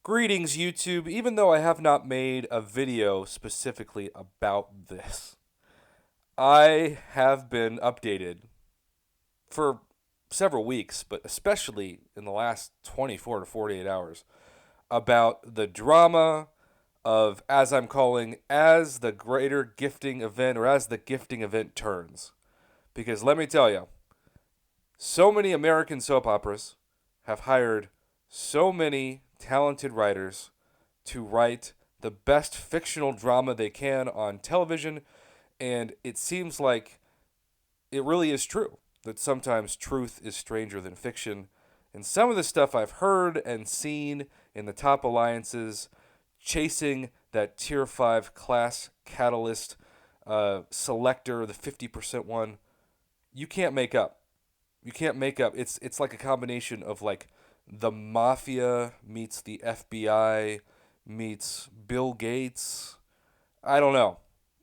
Greetings, YouTube. Even though I have not made a video specifically about this, I have been updated for several weeks, but especially in the last 24 to 48 hours, about the drama of, as I'm calling, as the greater gifting event or as the gifting event turns. Because let me tell you, so many American soap operas have hired so many talented writers to write the best fictional drama they can on television, and it seems like it really is true that sometimes truth is stranger than fiction. And some of the stuff I've heard and seen in the top alliances chasing that tier 5 class catalyst selector, the 50% one, you can't make up. You can't make up. It's like a combination of like the mafia meets the FBI meets Bill Gates. I don't know.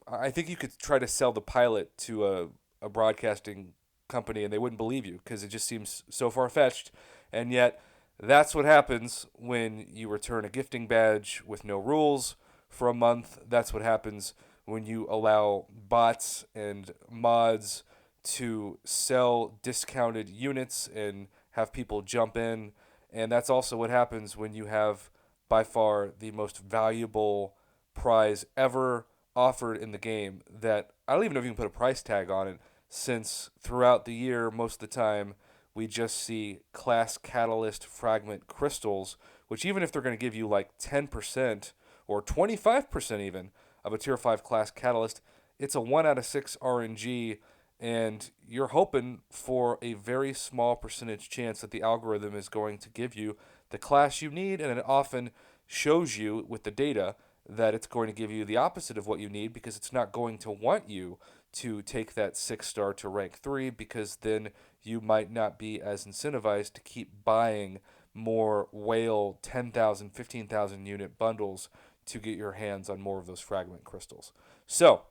I think you could try to sell the pilot to a broadcasting company and they wouldn't believe you because it just seems so far fetched. And yet, that's what happens when you return a gifting badge with no rules for a month. That's what happens when you allow bots and mods to sell discounted units and have people jump in. And that's also what happens when you have by far the most valuable prize ever offered in the game that I don't even know if you can put a price tag on it, since throughout the year, most of the time, we just see class catalyst fragment crystals, which even if they're going to give you like 10% or 25% even of a tier 5 class catalyst, it's a 1 out of 6 RNG, and you're hoping for a very small percentage chance that the algorithm is going to give you the class you need, and it often shows you with the data that it's going to give you the opposite of what you need because it's not going to want you to take that 6-star to rank 3 because then you might not be as incentivized to keep buying more whale 10,000, 15,000 unit bundles to get your hands on more of those fragment crystals. So,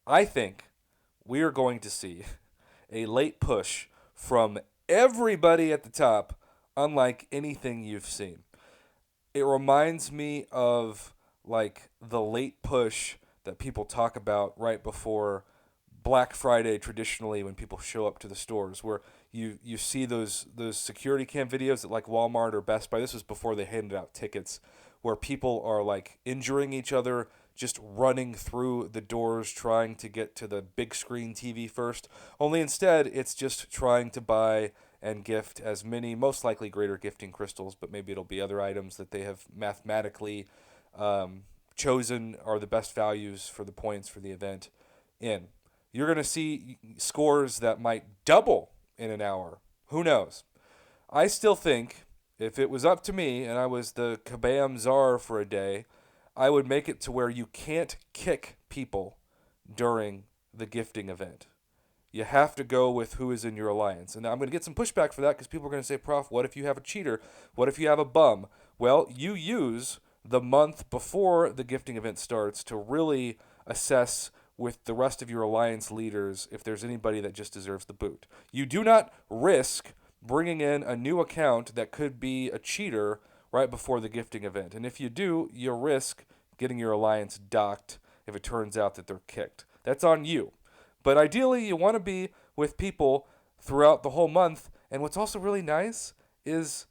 I think we are going to see a late push from everybody at the top, unlike anything you've seen. It reminds me of like the late push that people talk about right before Black Friday traditionally when people show up to the stores where you see those security cam videos at like Walmart or Best Buy. This was before they handed out tickets where people are like injuring each other just running through the doors trying to get to the big screen TV first. Only instead it's just trying to buy and gift as many, most likely greater gifting crystals, but maybe it'll be other items that they have mathematically chosen are the best values for the points for the event in. You're going to see scores that might double in an hour. Who knows? I still think if it was up to me and I was the Kabam czar for a day, I would make it to where you can't kick people during the gifting event. You have to go with who is in your alliance. And I'm going to get some pushback for that because people are going to say, Prof, what if you have a cheater? What if you have a bum? Well, you use the month before the gifting event starts to really assess with the rest of your alliance leaders if there's anybody that just deserves the boot. You do not risk bringing in a new account that could be a cheater right before the gifting event. And if you do, you risk getting your alliance docked if it turns out that they're kicked. That's on you. But ideally, you want to be with people throughout the whole month. And what's also really nice is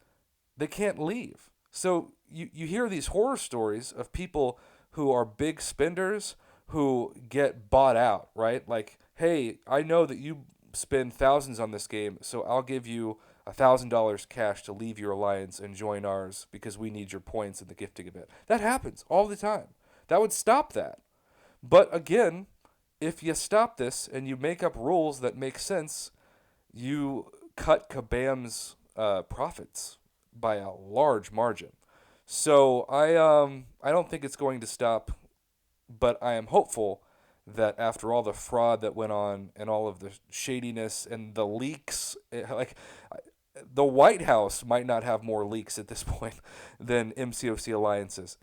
they can't leave. So you hear these horror stories of people who are big spenders who get bought out, right? Like, hey, I know that you spend thousands on this game, so I'll give you $1,000 cash to leave your alliance and join ours because we need your points in the gifting event. That happens all the time. That would stop that. But again, if you stop this and you make up rules that make sense, you cut Kabam's profits by a large margin. So I don't think it's going to stop, but I am hopeful that after all the fraud that went on and all of the shadiness and the leaks, like the White House might not have more leaks at this point than MCOC alliances.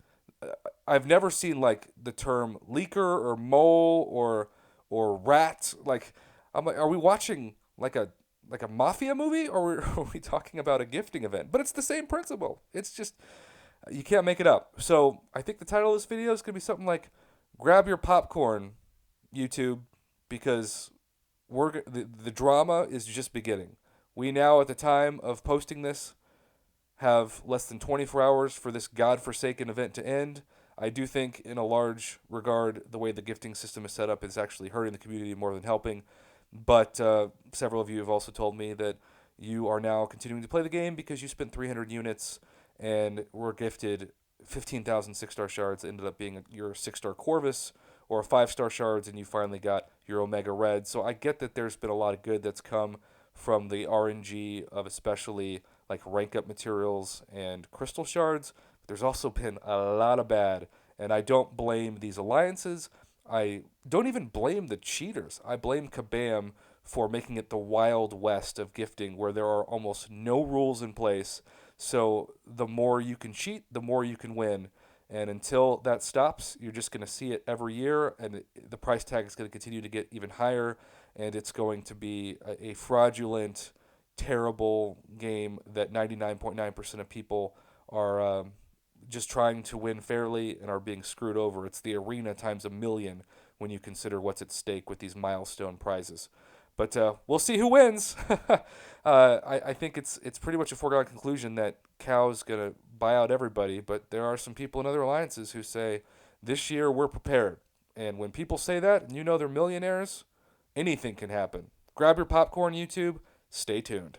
I've never seen like the term leaker or mole or rat. Like, I'm like, are we watching like a mafia movie or are we talking about a gifting event? But it's the same principle. It's just You can't make it up. So I think the title of this video is going to be something like "Grab Your Popcorn, YouTube," because the drama is just beginning. We now, at the time of posting this, have less than 24 hours for this godforsaken event to end. I do think, in a large regard, the way the gifting system is set up is actually hurting the community more than helping. But several of you have also told me that you are now continuing to play the game because you spent 300 units and were gifted 15,000 6-star shards. It ended up being your 6-star Corvus or 5-star shards, and you finally got your Omega Red. So I get that there's been a lot of good that's come from the RNG of especially like rank up materials and crystal shards. There's also been a lot of bad, and I don't blame these alliances. I don't even blame the cheaters. I blame Kabam for making it the Wild West of gifting, where there are almost no rules in place. So the more you can cheat, the more you can win. And until that stops, you're just going to see it every year, and the price tag is going to continue to get even higher, and it's going to be a fraudulent, terrible game that 99.9% of people are just trying to win fairly and are being screwed over. It's the arena times a million when you consider what's at stake with these milestone prizes. But we'll see who wins. I think it's pretty much a foregone conclusion that Cow's going to buy out everybody, but there are some people in other alliances who say, this year we're prepared. And when people say that, and you know they're millionaires, anything can happen. Grab your popcorn, YouTube. Stay tuned.